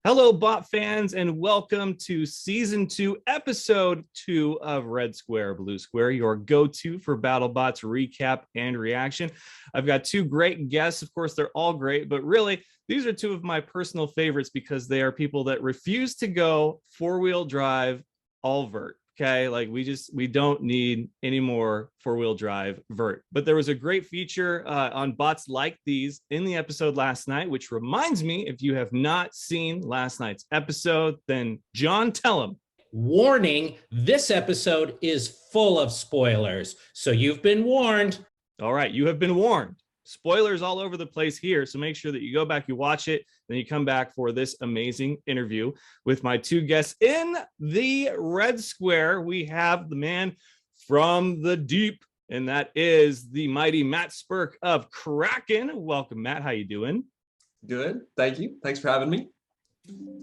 Hello, bot fans, and welcome to Season 2, Episode 2 of Red Square, Blue Square, your go-to for BattleBots recap and reaction. I've got two great guests. Of course, they're all great, but really, these are two of my personal favorites because they are people that refuse to go four-wheel drive all vert. Okay, like we don't need any more four-wheel drive vert. But there was a great feature on bots like these in the episode last night, which reminds me, if you have not seen last night's episode, then John, tell them. Warning, this episode is full of spoilers, so you've been warned. All right, you have been warned. Spoilers all over the place here, so make sure that you go back, you watch it, then you come back for this amazing interview with my two guests in the Red Square. We have the man from the deep, and that is the mighty Matt Spurk of Kraken. Welcome, Matt. How you doing? Good. Thank you. Thanks for having me.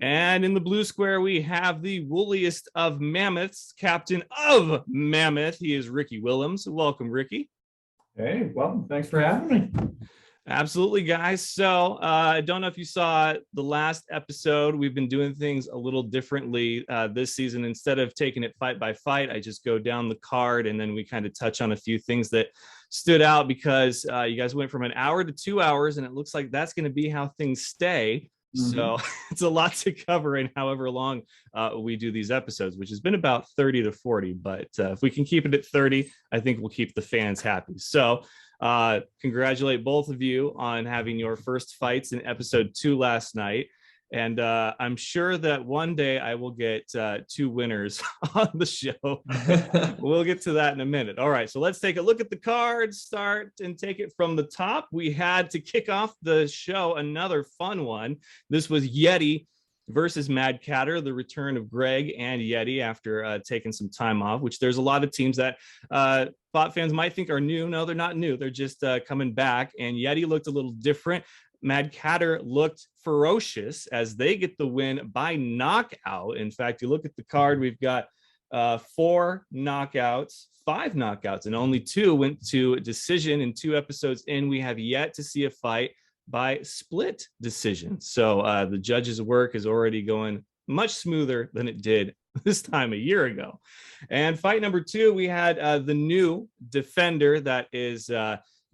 And in the blue square, we have the wooliest of mammoths, captain of Mammoth. He is Ricky Willems. Welcome, Ricky. Hey, well, thanks for having me. Absolutely, guys. So I don't know if you saw the last episode. We've been doing things a little differently this season. Instead of taking it fight by fight, I just go down the card and then we kind of touch on a few things that stood out because you guys went from an hour to 2 hours, and it looks like that's going to be how things stay. So it's a lot to cover in however long we do these episodes, which has been about 30 to 40. But if we can keep it at 30, I think we'll keep the fans happy. So congratulate both of you on having your first fights in episode 2 last night. And I'm sure that one day I will get 2 winners on the show. We'll get to that in a minute. All right, so let's take a look at the cards, start and take it from the top. We had to kick off the show another fun one. This was Yeti versus Mad Catter, the return of Greg and Yeti after taking some time off, which there's a lot of teams that bot fans might think are new. No, they're not new. They're just coming back, and Yeti looked a little different. Mad Catter looked ferocious as they get the win by knockout. In fact, you look at the card, we've got 4 knockouts, 5 knockouts, and only 2 went to decision. In 2 episodes in, we have yet to see a fight by split decision. So the judges' work is already going much smoother than it did this time a year ago. And fight number 2, we had the new defender, that is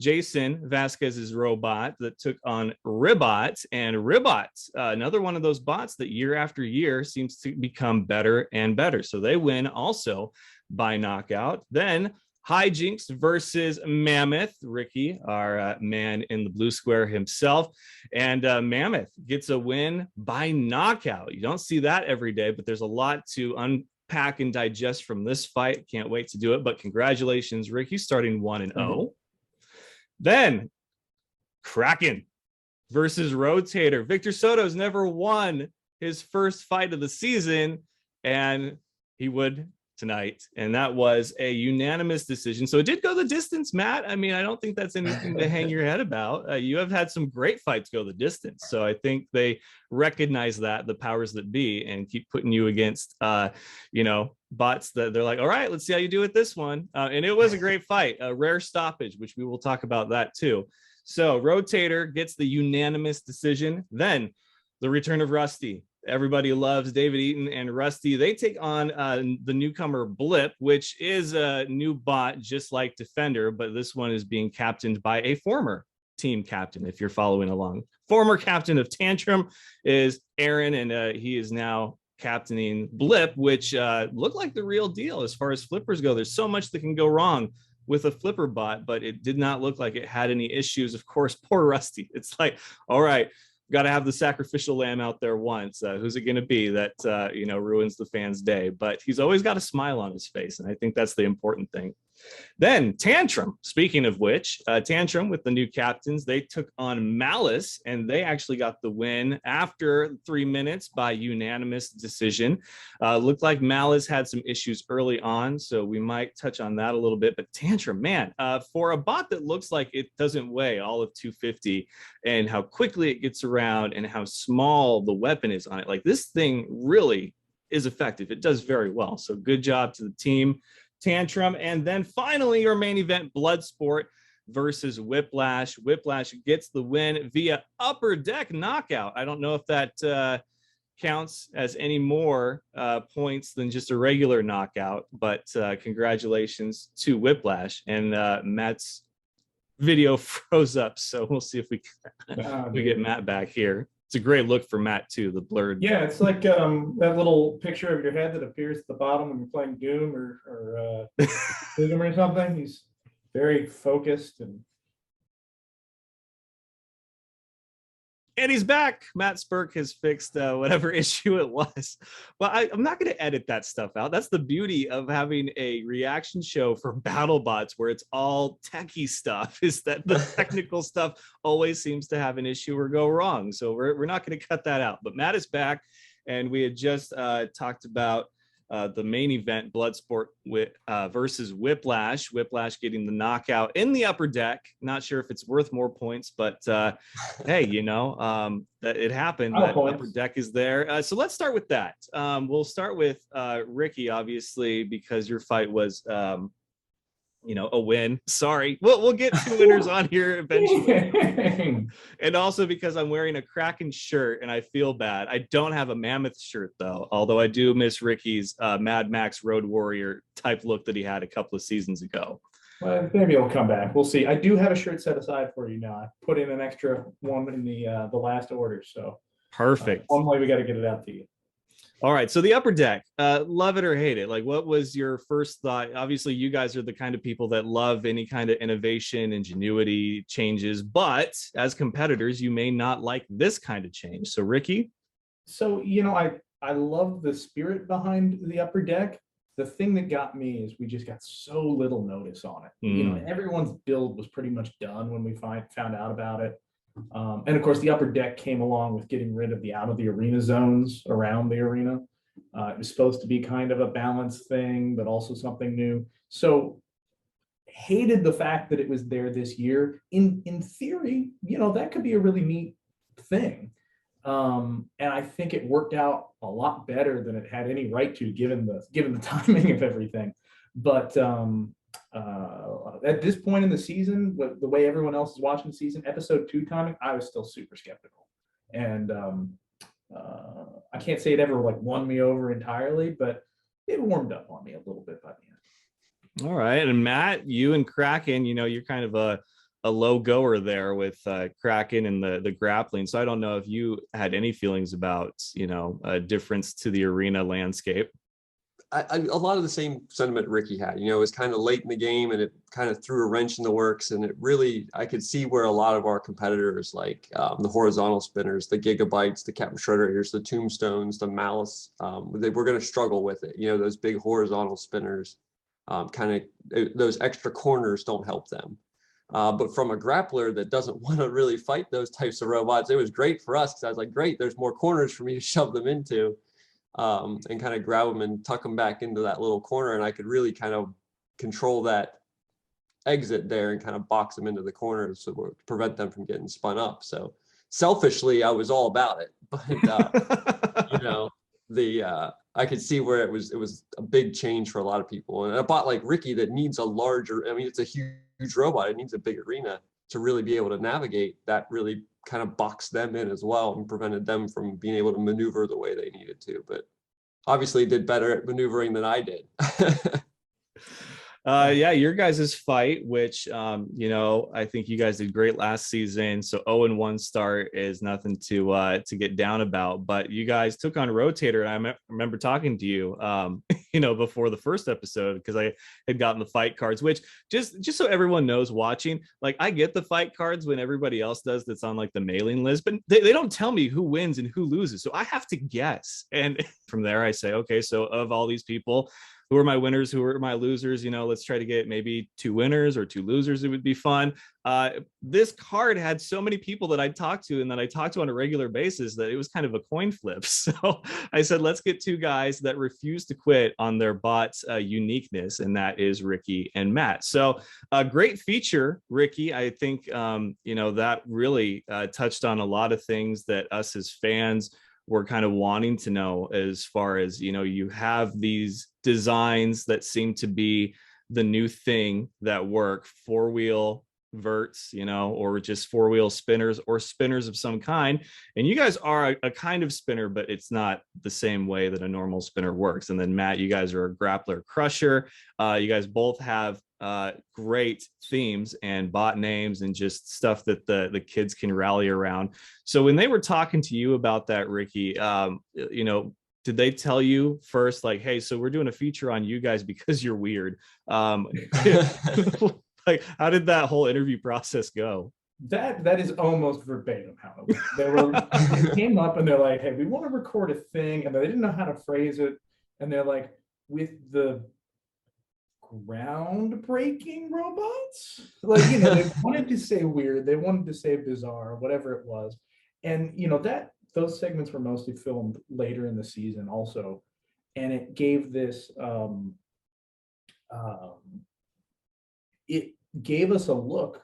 Jason Vasquez's robot, that took on Ribot. And Ribot, another one of those bots that year after year seems to become better and better. So they win also by knockout. Then Hijinks versus Mammoth, Ricky, our man in the blue square himself. And Mammoth gets a win by knockout. You don't see that every day, but there's a lot to unpack and digest from this fight. Can't wait to do it. But congratulations, Ricky, starting 1-0. Then Kraken versus Rotator. Victor Soto's never won his first fight of the season, and he would tonight. And that was a unanimous decision. So it did go the distance, Matt. I mean, I don't think that's anything to hang your head about. You have had some great fights go the distance. So I think they recognize that, the powers that be, and keep putting you against, bots that they're like, all right, let's see how you do with this one. And it was a great fight, a rare stoppage, which we will talk about that too. So Rotator gets the unanimous decision. Then the return of Rusty. Everybody loves David Eaton and Rusty. They take on the newcomer Blip, which is a new bot just like Defender, but this one is being captained by a former team captain, if you're following along. Former captain of Tantrum is Aaron, and he is now captaining Blip, which looked like the real deal as far as flippers go. There's so much that can go wrong with a flipper bot, but it did not look like it had any issues. Of course, poor Rusty. It's like, all right, got to have the sacrificial lamb out there once. Who's it going to be that, ruins the fans' day? But he's always got a smile on his face, and I think that's the important thing. Then Tantrum, speaking of which, Tantrum with the new captains, they took on Malice, and they actually got the win after 3 minutes by unanimous decision. Looked like Malice had some issues early on, so we might touch on that a little bit. But Tantrum, man, for a bot that looks like it doesn't weigh all of 250, and how quickly it gets around and how small the weapon is on it, like this thing really is effective. It does very well. So good job to the team. Tantrum. And then finally, your main event, Bloodsport. versus Whiplash. Whiplash gets the win via upper deck knockout. I don't know if that counts as any more points than just a regular knockout, but congratulations to Whiplash. And Matt's video froze up, so we'll see if we get Matt back here. It's a great look for Matt too, the blurred. Yeah, it's like that little picture of your head that appears at the bottom when you're playing Doom or Doom or something. He's very focused and he's back. Matt Spurk has fixed whatever issue it was. Well, I'm not going to edit that stuff out. That's the beauty of having a reaction show for BattleBots where it's all techie stuff, is that the technical stuff always seems to have an issue or go wrong. So we're not going to cut that out. But Matt is back, and we had just talked about the main event, Bloodsport versus Whiplash. Whiplash getting the knockout in the upper deck. Not sure if it's worth more points, but hey, that it happened. That upper deck is there. So let's start with that. We'll start with Ricky, obviously, because your fight was a win. Sorry, we'll get two winners on here eventually. And also because I'm wearing a Kraken shirt and I feel bad. I don't have a Mammoth shirt though, although I do miss Ricky's Mad Max Road Warrior type look that he had a couple of seasons ago. Well, maybe it'll come back. We'll see. I do have a shirt set aside for you now. I put in an extra one in the last order, so perfect. One way we got to get it out to you. All right, so the upper deck, love it or hate it? Like, what was your first thought? Obviously, you guys are the kind of people that love any kind of innovation, ingenuity, changes, but as competitors, you may not like this kind of change. So, Ricky? So, I love the spirit behind the upper deck. The thing that got me is we just got so little notice on it. Everyone's build was pretty much done when we found out about it. And of course, the upper deck came along with getting rid of the out of the arena zones around the arena. It was supposed to be kind of a balance thing, but also something new. So hated the fact that it was there this year. In theory, that could be a really neat thing. And I think it worked out a lot better than it had any right to, given the timing of everything. But at this point in the season, the way everyone else is watching the season, episode 2 timing, I was still super skeptical. And I can't say it ever won me over entirely, but it warmed up on me a little bit by the end. All right. And Matt, you and Kraken, you're kind of a low goer there with Kraken and the grappling. So I don't know if you had any feelings about, a difference to the arena landscape. A lot of the same sentiment Ricky had. It was kind of late in the game and it kind of threw a wrench in the works. And it really, I could see where a lot of our competitors, like the horizontal spinners, the Gigabytes, the Captain Shredder, the Tombstones, the Malice, they were going to struggle with it. Those big horizontal spinners, those extra corners don't help them. But from a grappler that doesn't want to really fight those types of robots, it was great for us because I was like, great, there's more corners for me to shove them into. And kind of grab them and tuck them back into that little corner, and I could really kind of control that exit there and kind of box them into the corners to prevent them from getting spun up. So selfishly, I was all about it, but I could see where it was a big change for a lot of people. And a bot like Ricky that needs a larger, it's a huge robot. It needs a big arena to really be able to navigate. That really kind of boxed them in as well and prevented them from being able to maneuver the way they needed to. But obviously did better at maneuvering than I did. Yeah, your guys' fight, which I think you guys did great last season. So 0-1 start is nothing to get down about. But you guys took on Rotator, and I remember talking to you, before the first episode, because I had gotten the fight cards. Which just so everyone knows watching, I get the fight cards when everybody else does. That's on the mailing list, but they don't tell me who wins and who loses, so I have to guess. And from there, I say, okay, so of all these people, who are my winners, who are my losers? Let's try to get maybe 2 winners or 2 losers. It would be fun. This card had so many people that I talked to and that I talked to on a regular basis that it was kind of a coin flip. So I said, let's get 2 guys that refuse to quit on their bot's uniqueness, and that is Ricky and Matt. So a great feature, Ricky. I think, that really touched on a lot of things that us as fans were kind of wanting to know, as far as, you have these designs that seem to be the new thing that work, 4-wheel verts, or just four-wheel spinners or spinners of some kind. And you guys are a kind of spinner, but it's not the same way that a normal spinner works. And then Matt, you guys are a grappler crusher. You guys both have great themes and bot names and just stuff that the kids can rally around. So when they were talking to you about that, Ricky, did they tell you first, like, hey, so we're doing a feature on you guys because you're weird? Like, how did that whole interview process go? That is almost verbatim how it went. They came up and they're like, hey, we want to record a thing, and they didn't know how to phrase it. And they're like, with the groundbreaking robots? Like, they wanted to say weird, they wanted to say bizarre, whatever it was. And those segments were mostly filmed later in the season also. And it gave this it gave us a look,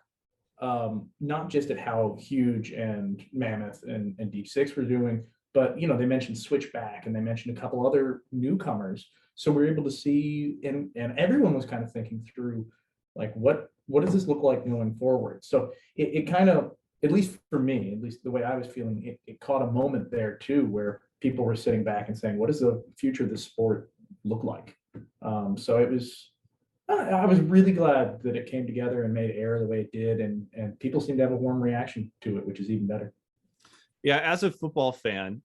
not just at how huge and Mammoth and D6 were doing, but they mentioned Switchback and they mentioned a couple other newcomers. So we were able to see, and everyone was kind of thinking through, like, what does this look like going forward? So it kind of, at least for me, at least the way I was feeling, it caught a moment there too, where people were sitting back and saying, what does the future of the sport look like? So it was, I was really glad that it came together and made air the way it did, and people seemed to have a warm reaction to it, which is even better. Yeah, as a football fan,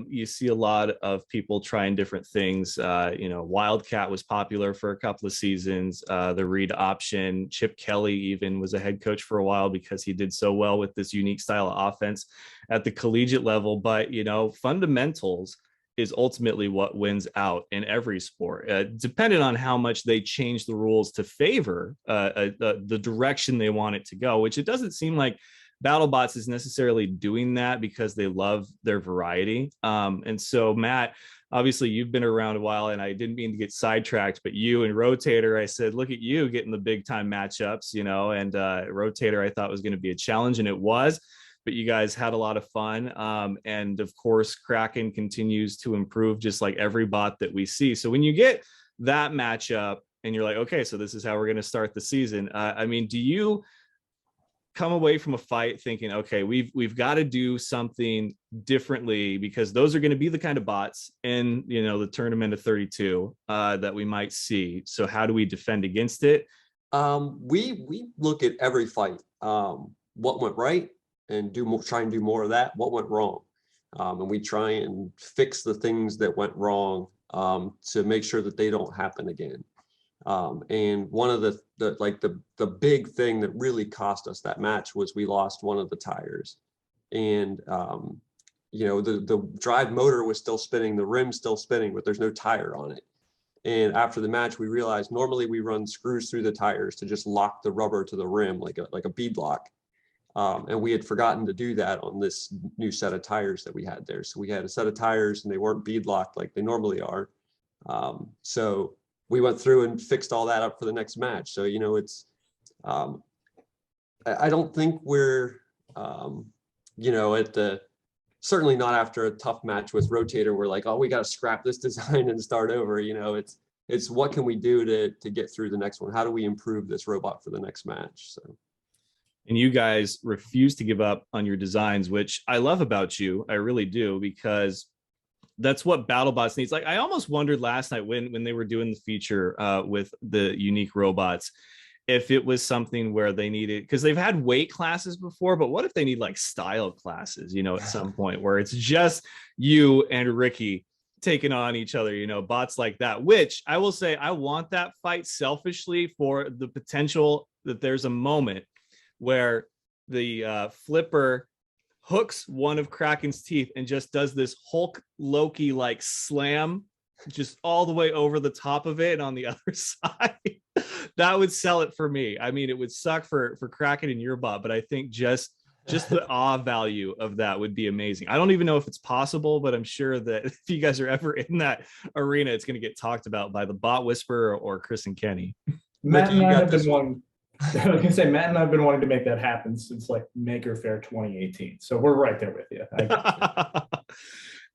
you see a lot of people trying different things. Wildcat was popular for a couple of seasons. The read option, Chip Kelly even was a head coach for a while because he did so well with this unique style of offense at the collegiate level. But, fundamentals is ultimately what wins out in every sport, depending on how much they change the rules to favor the direction they want it to go, which it doesn't seem like BattleBots is necessarily doing that because they love their variety. And so, Matt, obviously you've been around a while, and I didn't mean to get sidetracked, but you and Rotator, I said, look at you getting the big time matchups, and Rotator I thought was going to be a challenge, and it was. But you guys had a lot of fun. And of course, Kraken continues to improve just like every bot that we see. So when you get that matchup and you're like, okay, so this is how we're going to start the season. Do you come away from a fight thinking, okay, we've got to do something differently because those are going to be the kind of bots in, the tournament of 32 that we might see. So how do we defend against it? We look at every fight, what went right, and try and do more of that. What went wrong, and we try and fix the things that went wrong to make sure that they don't happen again. And one of the big thing that really cost us that match was we lost one of the tires, and the drive motor was still spinning, the rim's still spinning, but there's no tire on it. And after the match, we realized normally we run screws through the tires to just lock the rubber to the rim like a bead lock. And we had forgotten to do that on this new set of tires that we had there. So we had a set of tires and they weren't bead locked like they normally are. So we went through and fixed all that up for the next match. So, it's, I don't think we're, certainly not after a tough match with Rotator, we're like, oh, we got to scrap this design and start over. It's what can we do to get through the next one? How do we improve this robot for the next match? So. And you guys refuse to give up on your designs, which I love about you. I really do, because that's what BattleBots needs. Like, I almost wondered last night when they were doing the feature with the unique robots, if it was something where they needed, because they've had weight classes before, but what if they need like style classes, at some point where it's just you and Ricky taking on each other, bots like that, which I will say, I want that fight selfishly for the potential that there's a moment where the flipper hooks one of Kraken's teeth and just does this Hulk Loki like slam just all the way over the top of it and on the other side. That would sell it for me. It would suck for Kraken and your bot, but I think just the awe value of that would be amazing. I don't even know if it's possible, but I'm sure that if you guys are ever in that arena, it's going to get talked about by the bot whisperer or Chris and Kenny. Matt and I have been wanting. I was gonna say, Matt and I have been wanting to make that happen since like Maker Faire 2018. So we're right there with you.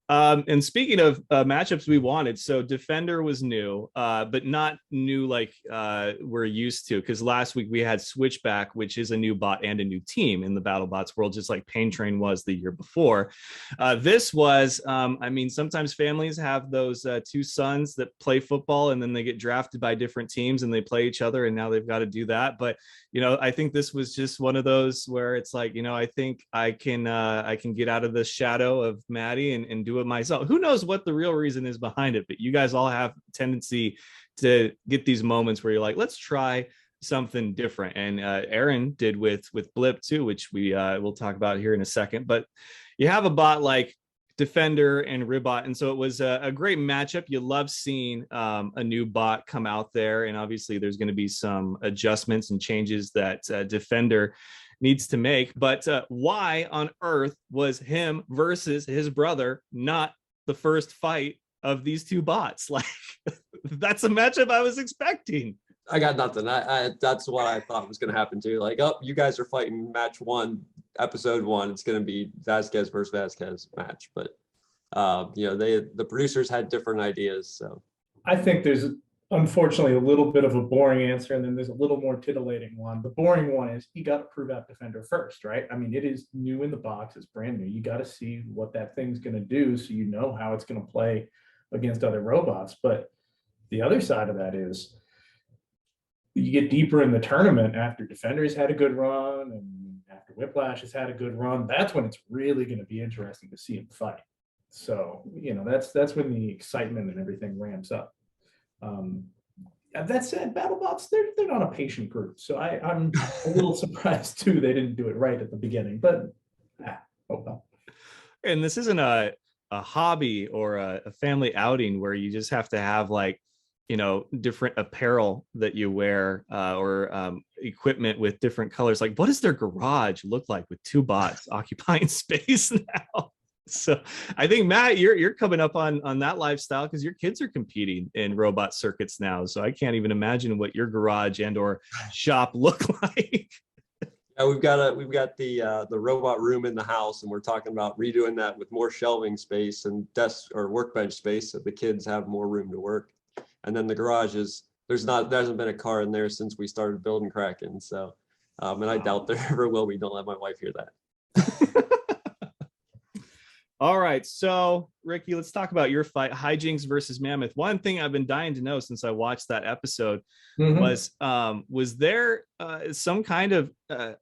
And speaking of matchups we wanted, so Defender was new, but not new like we're used to, because last week we had Switchback, which is a new bot and a new team in the BattleBots world, just like Pain Train was the year before. This was, I mean, sometimes families have those two sons that play football and then they get drafted by different teams and they play each other, and now they've got to do that. But I think this was just one of those where it's like, I think I can get out of the shadow of Maddie and do it myself. Who knows what the real reason is behind it, but you guys all have a tendency to get these moments where you're like, let's try something different. And Aaron did with Blip too, which we will talk about here in a second. But you have a bot like Defender and Ribot, and so it was a great matchup. You love seeing a new bot come out there, and obviously there's going to be some adjustments and changes that Defender needs to make. But why on earth was him versus his brother not the first fight of these two bots? Like, that's a matchup I was expecting. I got nothing. I that's what I thought was going to happen too. Like, oh, you guys are fighting match 1, episode 1. It's going to be Vasquez versus Vasquez match. But the producers had different ideas. So I think there's unfortunately a little bit of a boring answer, and then there's a little more titillating one. The boring one is you got to prove out Defender first, right? I mean, it is new in the box. It's brand new. You got to see what that thing's going to do so you know how it's going to play against other robots. But the other side of that is you get deeper in the tournament after Defender's had a good run and after Whiplash has had a good run. That's when it's really going to be interesting to see him fight. So, that's when the excitement and everything ramps up. That said, BattleBots, they're not a patient group. So I'm a little surprised too they didn't do it right at the beginning, but oh well. And this isn't a hobby or a family outing where you just have to have like, different apparel that you wear or equipment with different colors. Like, what does their garage look like with two bots occupying space now? So I think, Matt, you're coming up on that lifestyle because your kids are competing in robot circuits now. So I can't even imagine what your garage and or shop look like. Yeah, we've got the robot room in the house, and we're talking about redoing that with more shelving space and desk or workbench space so the kids have more room to work. And then the garage there hasn't been a car in there since we started building Kraken. So, and I doubt there ever will be. Don't let my wife hear that. All right, so Ricky, let's talk about your fight, Hijinks versus Mammoth. One thing I've been dying to know since I watched that episode was there some kind of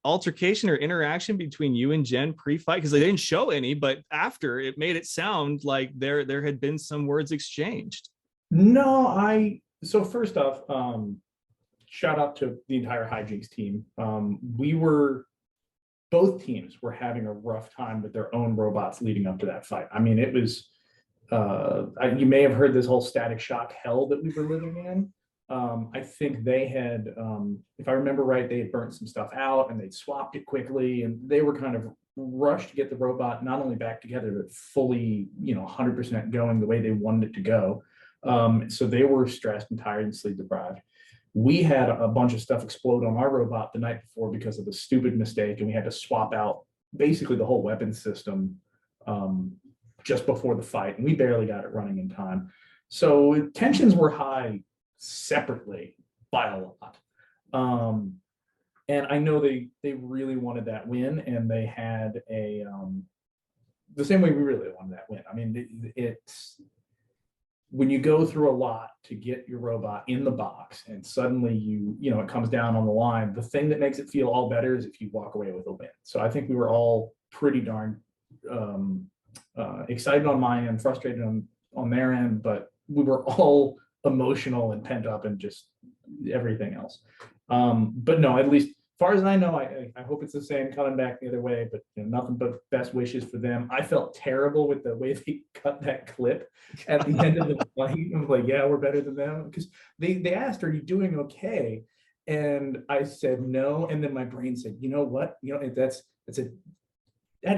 altercation or interaction between you and Jen pre-fight? Because they didn't show any, but after it made it sound like there had been some words exchanged. No, so first off, shout out to the entire Hijinks team. Both teams were having a rough time with their own robots leading up to that fight. I mean, it was, you may have heard this whole Static Shock hell that we were living in. I think they had, if I remember right, they had burnt some stuff out and they'd swapped it quickly, and they were kind of rushed to get the robot not only back together, but fully, 100% going the way they wanted it to go. So they were stressed and tired and sleep deprived. We had a bunch of stuff explode on our robot the night before because of the stupid mistake, and we had to swap out basically the whole weapon system just before the fight, and we barely got it running in time. So tensions were high separately by a lot. And I know they really wanted that win, and they had the same way we really wanted that win. I mean, it's when you go through a lot to get your robot in the box and suddenly it comes down on the line, the thing that makes it feel all better is if you walk away with a win. So I think we were all pretty darn excited on my end, frustrated on their end, but we were all emotional and pent up and just everything else. But no, at least as far as I know, I hope it's the same coming back the other way, but nothing but best wishes for them. I felt terrible with the way they cut that clip at the end of the fight. I was like, yeah, we're better than them. Because they asked, are you doing okay? And I said no. And then my brain said, you know what? That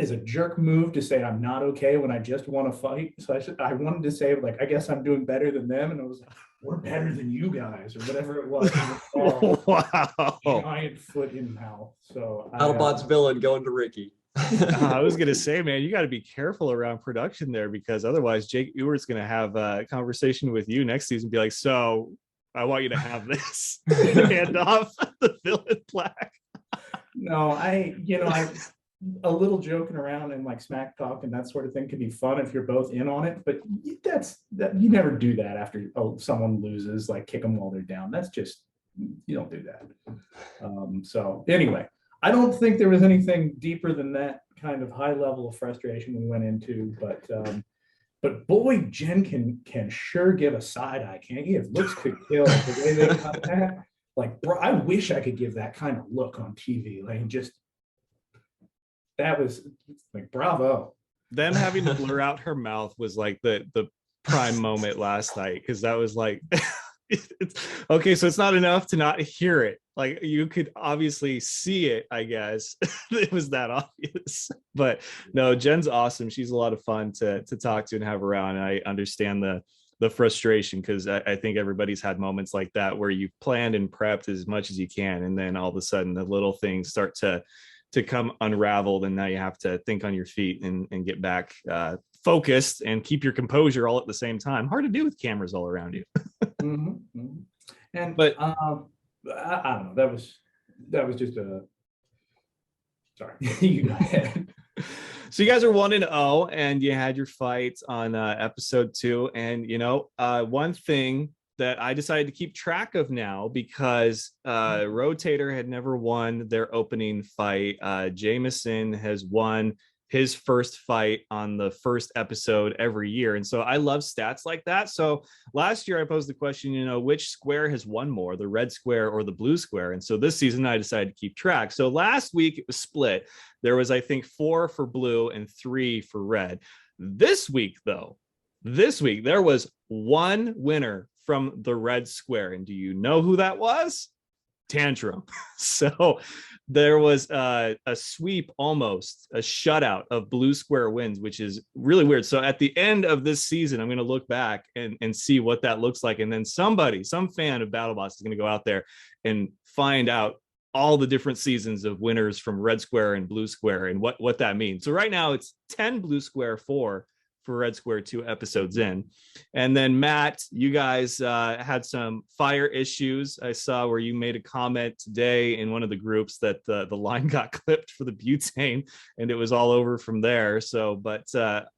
is a jerk move to say I'm not okay when I just want to fight. So I wanted to say, like, I guess I'm doing better than them. And I was like, we're better than you guys, or whatever it was. Wow. Giant foot in mouth. So Autobots villain going to Ricky. I was gonna say, man, you got to be careful around production there, because otherwise Jake Ewert's gonna have a conversation with you next season, be like, so I want you to have this. Hand off the villain plaque. No, I a little joking around and like smack talk and that sort of thing can be fun if you're both in on it, but that you never do that after someone loses, like kick them while they're down. That's just, you don't do that. So anyway, I don't think there was anything deeper than that kind of high level of frustration we went into, but boy, Jen can sure give a side eye, can't you? If looks could kill, the way they cut that, like, bro, I wish I could give that kind of look on TV. Like, just that was like, bravo. Them having to blur out her mouth was like the prime moment last night, because that was like, it's okay, so it's not enough to not hear it. Like, you could obviously see it, I guess. It was that obvious. But no, Jen's awesome. She's a lot of fun to talk to and have around. And I understand the frustration, because I think everybody's had moments like that where you've planned and prepped as much as you can, and then all of a sudden the little things start to come unraveled, and now you have to think on your feet and get back focused and keep your composure all at the same time. Hard to do with cameras all around you. And but I don't know, that was just a sorry. You go ahead. So you guys are 1-0, and you had your fight on episode 2, and one thing that I decided to keep track of now, because Rotator had never won their opening fight. Jameson has won his first fight on the first episode every year. And so I love stats like that. So last year I posed the question, which square has won more, the red square or the blue square? And so this season I decided to keep track. So last week it was split. There was, I think, 4 for blue and 3 for red. This week there was one winner from the red square. And do you know who that was? Tantrum. So there was a sweep, almost a shutout of blue square wins, which is really weird. So at the end of this season, I'm going to look back and see what that looks like. And then some fan of BattleBots is going to go out there and find out all the different seasons of winners from red square and blue square and what that means. So right now it's 10 blue square, 4 for red square, 2 episodes in. And then Matt, you guys had some fire issues. I saw where you made a comment today in one of the groups that the line got clipped for the butane, and it was all over from there. So, but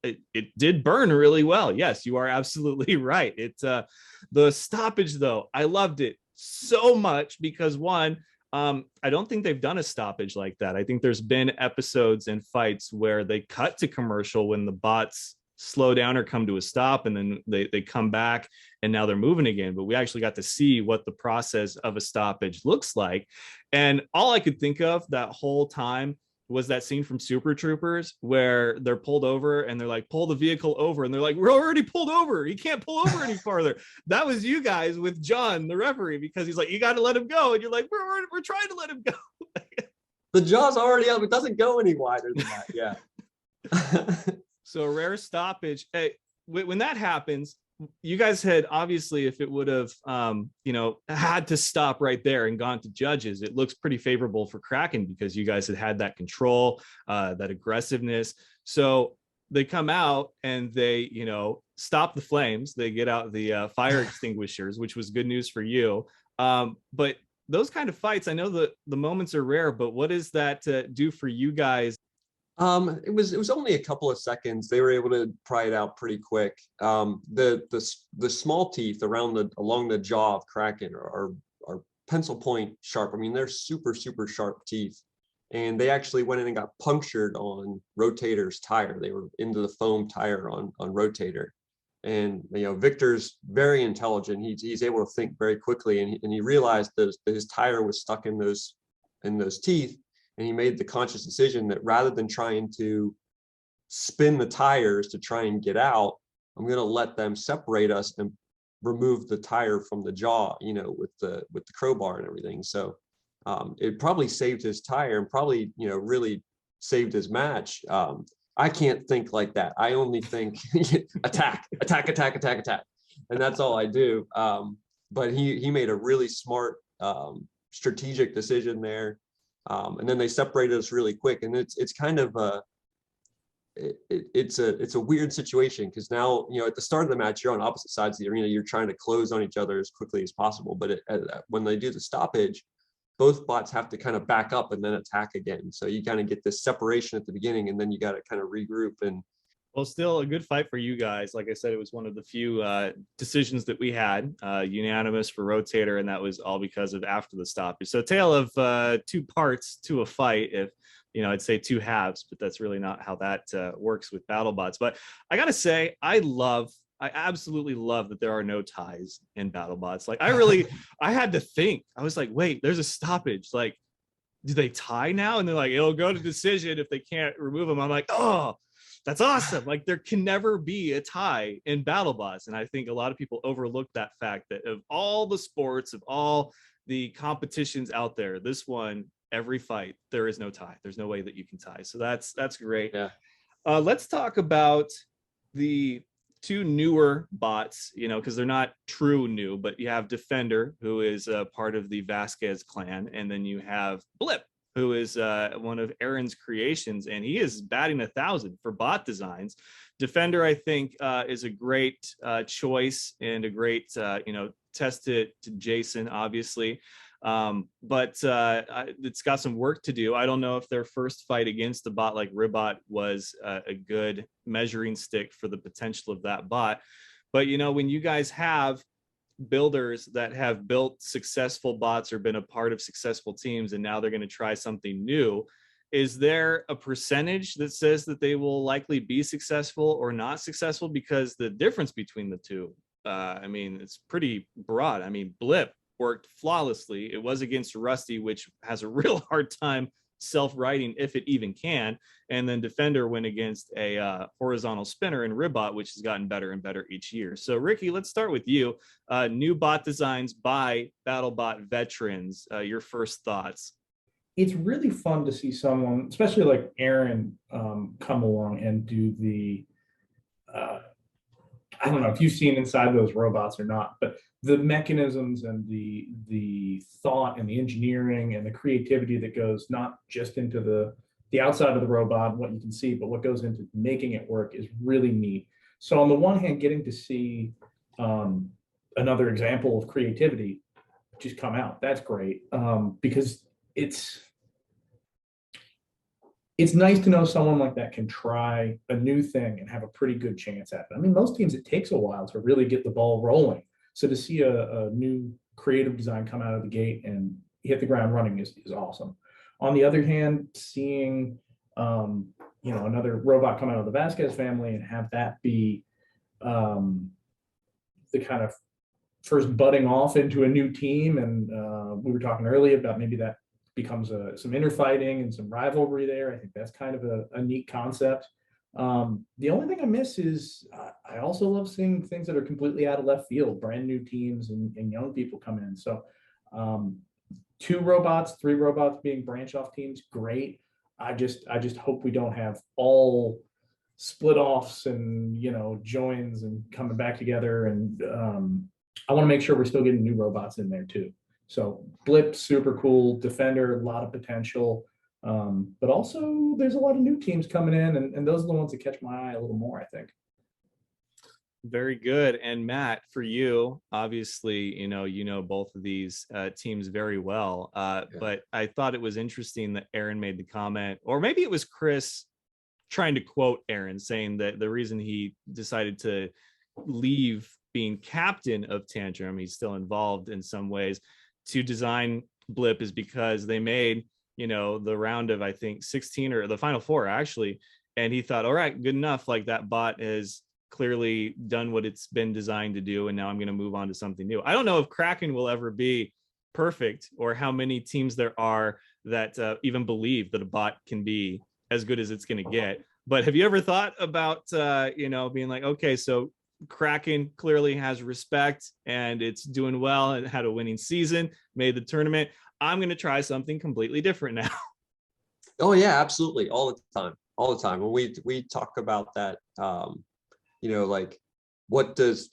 it did burn really well. Yes, you are absolutely right. The stoppage though, I loved it so much, because one, I don't think they've done a stoppage like that. I think there's been episodes and fights where they cut to commercial when the bots slow down or come to a stop, and then they come back and now they're moving again. But we actually got to see what the process of a stoppage looks like. And all I could think of that whole time was that scene from Super Troopers where they're pulled over and they're like, pull the vehicle over, and they're like, we're already pulled over, he can't pull over any farther. That was you guys with John, the referee, because he's like, you got to let him go, and you're like, we're trying to let him go. The jaw's already up, it doesn't go any wider than that. Yeah. So a rare stoppage. Hey, when that happens, you guys had obviously, if it would have, had to stop right there and gone to judges, it looks pretty favorable for Kraken, because you guys had that control, that aggressiveness. So they come out and they, stop the flames. They get out the fire extinguishers, which was good news for you. But those kind of fights, I know the moments are rare, but what does that do for you guys? It was only a couple of seconds. They were able to pry it out pretty quick. The small teeth along the jaw of Kraken are pencil point sharp. I mean, they're super sharp teeth, and they actually went in and got punctured on Rotator's tire. They were into the foam tire on Rotator, and Victor's very intelligent. He's able to think very quickly, and he realized that his tire was stuck in those teeth. And he made the conscious decision that rather than trying to spin the tires to try and get out, I'm going to let them separate us and remove the tire from the jaw, with the crowbar and everything. So it probably saved his tire and probably, really saved his match. I can't think like that. I only think attack. And that's all I do. But he made a really smart, strategic decision there. And then they separated us really quick, and it's kind of it's a weird situation, because now, you know, at the start of the match, you're on opposite sides of the arena. You're trying to close on each other as quickly as possible. But when they do the stoppage, both bots have to kind of back up and then attack again. So you kind of get this separation at the beginning, and then you got to kind of regroup. And well, still a good fight for you guys. Like I said, it was one of the few decisions that we had, unanimous for rotator, and that was all because of after the stoppage. So a tale of two parts to a fight, if you know, I'd say two halves, but that's really not how that works with BattleBots. But I gotta say, I absolutely love that there are no ties in BattleBots. Like I had to think. I was like, wait, there's a stoppage. Like, do they tie now? And they're like, it'll go to decision if they can't remove them. I'm like, oh, that's awesome. Like, there can never be a tie in BattleBots. And I think a lot of people overlook that fact, that of all the sports, of all the competitions out there, this one, every fight, there is no tie. There's no way that you can tie. So that's great. yeah, Let's talk about the two newer bots, you know, because they're not true new, but you have Defender, who is a part of the Vasquez clan, and then you have Blip, who is one of Aaron's creations, and he is batting 1,000 for bot designs. Defender, I think, is a great choice and a great, you know, test it to Jason, obviously. But it's got some work to do. I don't know if their first fight against a bot like Ribot was a good measuring stick for the potential of that bot. But, you know, when you guys have builders that have built successful bots or been a part of successful teams, and now they're going to try something new, is there a percentage that says that they will likely be successful or not successful? Because the difference between the two, I mean, it's pretty broad. I mean, Blip worked flawlessly. It was against Rusty, which has a real hard time self-righting, if it even can. And then Defender went against a horizontal spinner in Ribot, which has gotten better and better each year. So Ricky, let's start with you. New bot designs by BattleBot veterans. Your first thoughts? It's really fun to see someone, especially like Aaron, come along and do the I don't know if you've seen inside those robots or not, but the mechanisms and the thought and the engineering and the creativity that goes not just into the outside of the robot, what you can see, but what goes into making it work is really neat. So on the one hand, getting to see another example of creativity just come out, that's great, because it's nice to know someone like that can try a new thing and have a pretty good chance at it. I mean, most teams, it takes a while to really get the ball rolling. So to see a new creative design come out of the gate and hit the ground running is awesome. On the other hand, seeing you know, another robot come out of the Vasquez family and have that be the kind of first budding off into a new team, and we were talking earlier about maybe that becomes some interfighting and some rivalry there. I think that's kind of a neat concept. The only thing I miss is I also love seeing things that are completely out of left field, brand new teams and young people come in. So 2 robots, 3 robots being branch off teams, great. I just hope we don't have all split offs and, you know, joins and coming back together. And I want to make sure we're still getting new robots in there too. So Blip, super cool. Defender, a lot of potential. But also there's a lot of new teams coming in, and those are the ones that catch my eye a little more, I think. Very good. And Matt, for you, obviously, you know both of these teams very well. But I thought it was interesting that Aaron made the comment, or maybe it was Chris trying to quote Aaron, saying that the reason he decided to leave being captain of Tantrum, he's still involved in some ways, to design Blip, is because they made, you know, the round of, I think, 16 or the final 4 actually, and he thought, all right, good enough, like that bot has clearly done what it's been designed to do, and now I'm going to move on to something new. I don't know if Kraken will ever be perfect, or how many teams there are that even believe that a bot can be as good as it's going to get. But have you ever thought about you know, being like, okay, so Kraken clearly has respect and it's doing well and had a winning season, made the tournament, I'm going to try something completely different now? oh yeah, absolutely, all the time. When we talk about that, you know, like, what is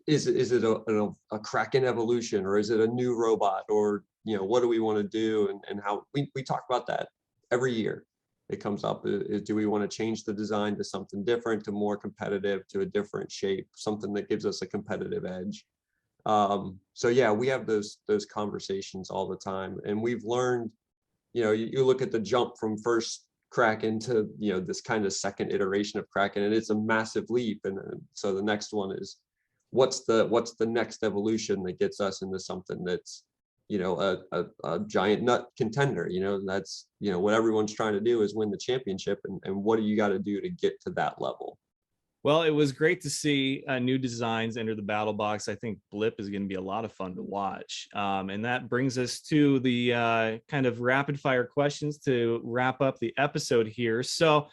it a Kraken evolution, or is it a new robot, or what do we want to do, and how we talk about that every year. It comes up, do we want to change the design to something different, to more competitive, to a different shape, something that gives us a competitive edge. So yeah, we have those conversations all the time, and we've learned, you look at the jump from first Kraken to this kind of second iteration of Kraken, and it's a massive leap. And so the next one is, what's the next evolution that gets us into something that's a giant nut contender. That's what everyone's trying to do is win the championship, and what do you got to do to get to that level? Well, it was great to see new designs enter the battle box. I think Blip is going to be a lot of fun to watch. And that brings us to the kind of rapid fire questions to wrap up the episode here. So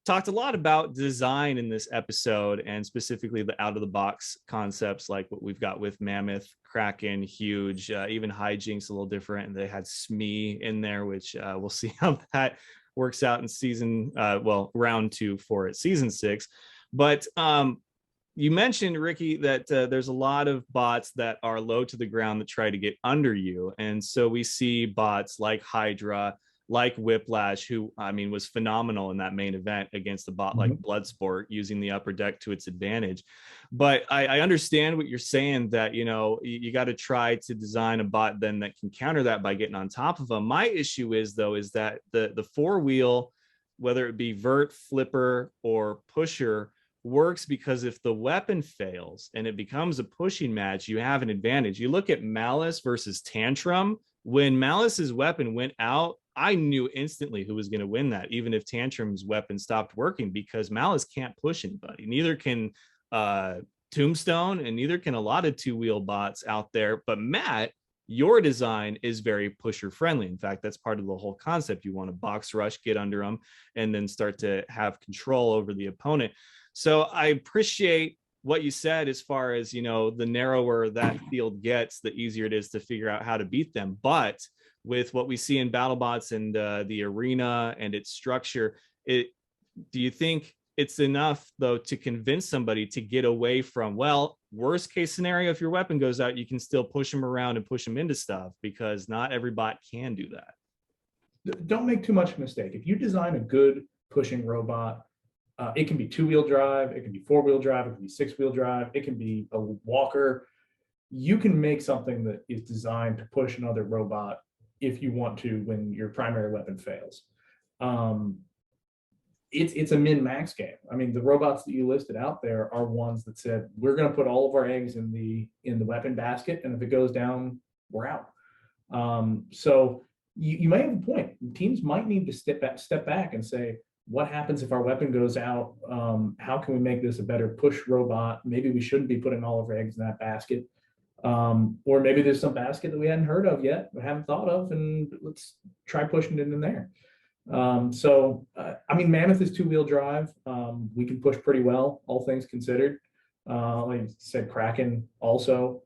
talked a lot about design in this episode, and specifically the out of the box concepts like what we've got with Mammoth, Kraken, huge, even hijinks a little different. And they had Smee in there, which we'll see how that works out in round 2 for it, season 6. But you mentioned, Ricky, that there's a lot of bots that are low to the ground that try to get under you. And so we see bots like Hydra, like Whiplash, who, was phenomenal in that main event against a bot like Bloodsport, using the upper deck to its advantage. But I understand what you're saying, that, you got to try to design a bot then that can counter that by getting on top of them. My issue is that the 4-wheel, whether it be vert, flipper, or pusher, works because if the weapon fails and it becomes a pushing match, you have an advantage. You look at Malice versus Tantrum. When Malice's weapon went out, I knew instantly who was going to win that, even if Tantrum's weapon stopped working, because Malice can't push anybody. Neither can Tombstone, and neither can a lot of 2-wheel bots out there. But Matt, your design is very pusher friendly. In fact, that's part of the whole concept. You want to box rush, get under them, and then start to have control over the opponent. So I appreciate what you said as far as, the narrower that field gets, the easier it is to figure out how to beat them. But with what we see in BattleBots and the arena and its structure, do you think it's enough, though, to convince somebody to get away from, worst case scenario, if your weapon goes out, you can still push them around and push them into stuff, because not every bot can do that? Don't make too much of a mistake. If you design a good pushing robot, it can be 2-wheel drive, it can be 4-wheel drive, it can be 6-wheel drive, it can be a walker. You can make something that is designed to push another robot if you want to, when your primary weapon fails. It's a min-max game. The robots that you listed out there are ones that said, we're going to put all of our eggs in the weapon basket, and if it goes down, we're out. So you may have a point. Teams might need to step back and say, what happens if our weapon goes out? How can we make this a better push robot? Maybe we shouldn't be putting all of our eggs in that basket. Or maybe there's some basket that we hadn't heard of yet, we haven't thought of, and let's try pushing it in there. Mammoth is 2-wheel drive. We can push pretty well, all things considered. Like I said, Kraken also,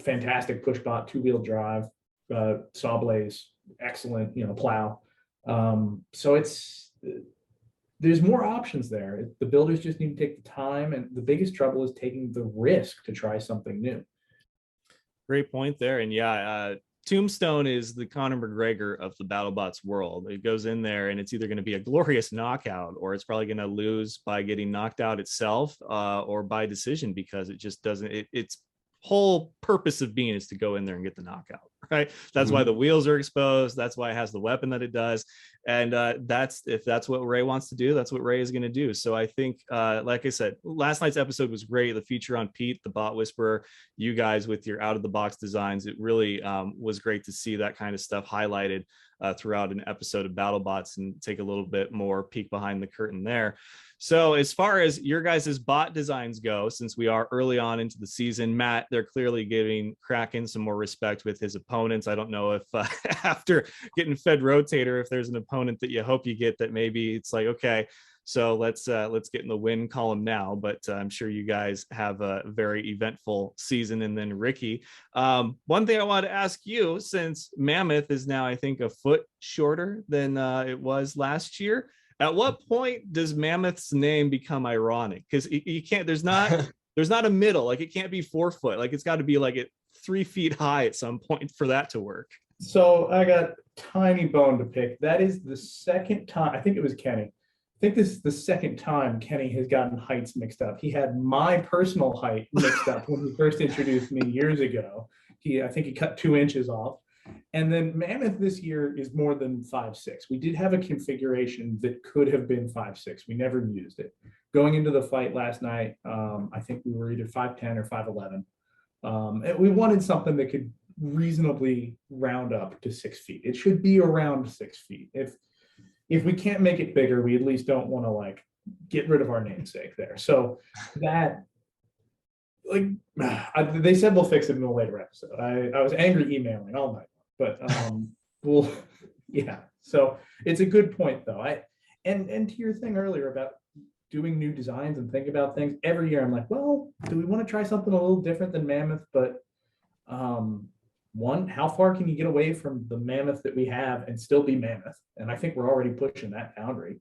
fantastic push bot, 2-wheel drive, Sawblaze, excellent, plow. So there's more options there. The builders just need to take the time, and the biggest trouble is taking the risk to try something new. Great point there. And Tombstone is the Conor McGregor of the BattleBots world. It goes in there and it's either going to be a glorious knockout, or it's probably going to lose by getting knocked out itself, or by decision, because it just doesn't, its whole purpose of being is to go in there and get the knockout, right? That's why the wheels are exposed. That's why it has the weapon that it does. And if that's what Ray wants to do, that's what Ray is going to do. So I think, like I said, last night's episode was great. The feature on Pete, the bot whisperer, you guys with your out of the box designs, it really was great to see that kind of stuff highlighted throughout an episode of BattleBots, and take a little bit more peek behind the curtain there. So as far as your guys' bot designs go, since we are early on into the season, Matt, they're clearly giving Kraken some more respect with his opponents. I don't know if after getting fed Rotator, if there's an opponent that you hope you get that maybe it's like, okay, so let's get in the win column now. But I'm sure you guys have a very eventful season. And then Ricky, one thing I wanted to ask you, since Mammoth is now, I think, a foot shorter than it was last year, at what point does Mammoth's name become ironic? Because you can't, there's not a middle, like it can't be 4 foot, like it's got to be like at 3 feet high at some point for that to work. So I got tiny bone to pick. That is the second time. I think it was Kenny. I think this is the second time Kenny has gotten heights mixed up. He had my personal height mixed up when he first introduced me years ago. I think he cut 2 inches off. And then Mammoth this year is more than 5'6". We did have a configuration that could have been 5'6". We never used it. Going into the fight last night, I think we were either 5'10" or 5'11". And we wanted something that could reasonably round up to 6 feet. It should be around 6 feet. If we can't make it bigger, we at least don't want to like get rid of our namesake there. So that, like, they said they'll fix it in a later episode. I was angry emailing all night, but we'll, yeah. So it's a good point though. And to your thing earlier about doing new designs and think about things every year, I'm like, well, do we want to try something a little different than Mammoth? But one, how far can you get away from the Mammoth that we have and still be Mammoth? And I think we're already pushing that boundary.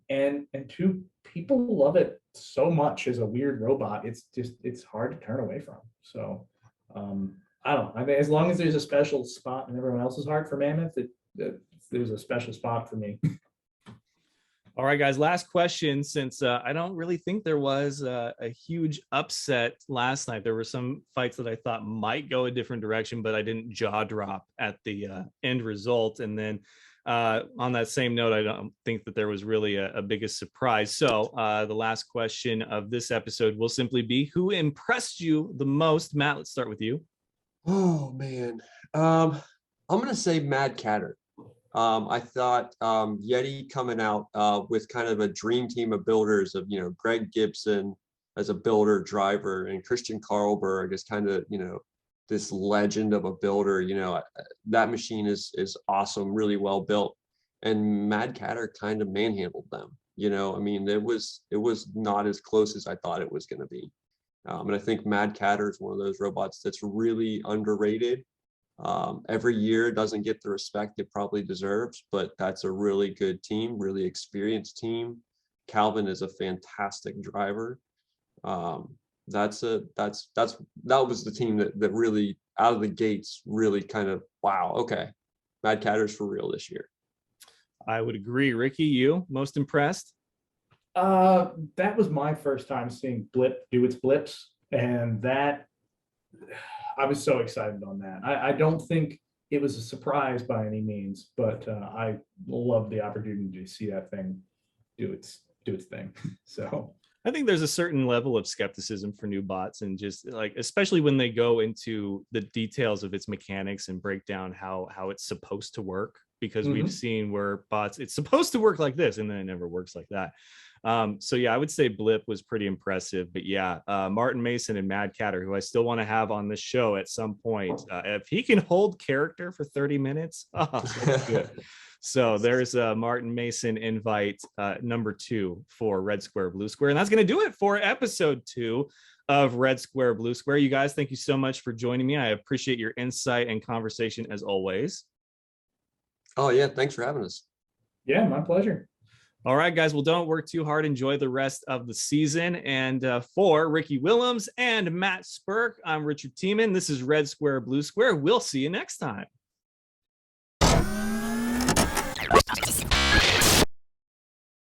And two, people love it so much as a weird robot. It's hard to turn away from. So I don't know. I mean, as long as there's a special spot in everyone else's heart for Mammoth, there's a special spot for me. All right, guys, last question, since I don't really think there was a huge upset last night. There were some fights that I thought might go a different direction, but I didn't jaw drop at the end result. And then on that same note, I don't think that there was really a biggest surprise. So the last question of this episode will simply be, who impressed you the most? Matt, let's start with you. Oh, man. I'm going to say Mad Catter. I thought Yeti coming out with kind of a dream team of builders of, Greg Gibson as a builder driver and Christian Carlberg as kind of, this legend of a builder. That machine is awesome, really well built. And Mad Catter kind of manhandled them. I mean, it was not as close as I thought it was going to be. And I think Mad Catter is one of those robots that's really underrated. Every year doesn't get the respect it probably deserves, but that's a really good team, really experienced team. Calvin is a fantastic driver. That was the team that really out of the gates really kind of, wow, okay, Mad Catter's for real this year. I would agree. Ricky, you most impressed? That was my first time seeing Blip do its blips, and that I was so excited on that. I don't think it was a surprise by any means, but I loved the opportunity to see that thing do its thing. So I think there's a certain level of skepticism for new bots, and just like, especially when they go into the details of its mechanics and break down how it's supposed to work, because we've seen where bots, it's supposed to work like this, and then it never works like that. So yeah, I would say Blip was pretty impressive, but yeah, Martin Mason and Mad Catter, who I still want to have on this show at some point, if he can hold character for 30 minutes, that's good. So there's a Martin Mason invite number 2 for Red Square Blue Square, and that's going to do it for episode 2 of Red Square Blue Square. You guys, thank you so much for joining me. I appreciate your insight and conversation as always. Oh yeah, thanks for having us. Yeah, my pleasure. All right, guys. Well, don't work too hard. Enjoy the rest of the season. And for Ricky Willems and Matt Spurk, I'm Richard Tiemann. This is Red Square Blue Square. We'll see you next time.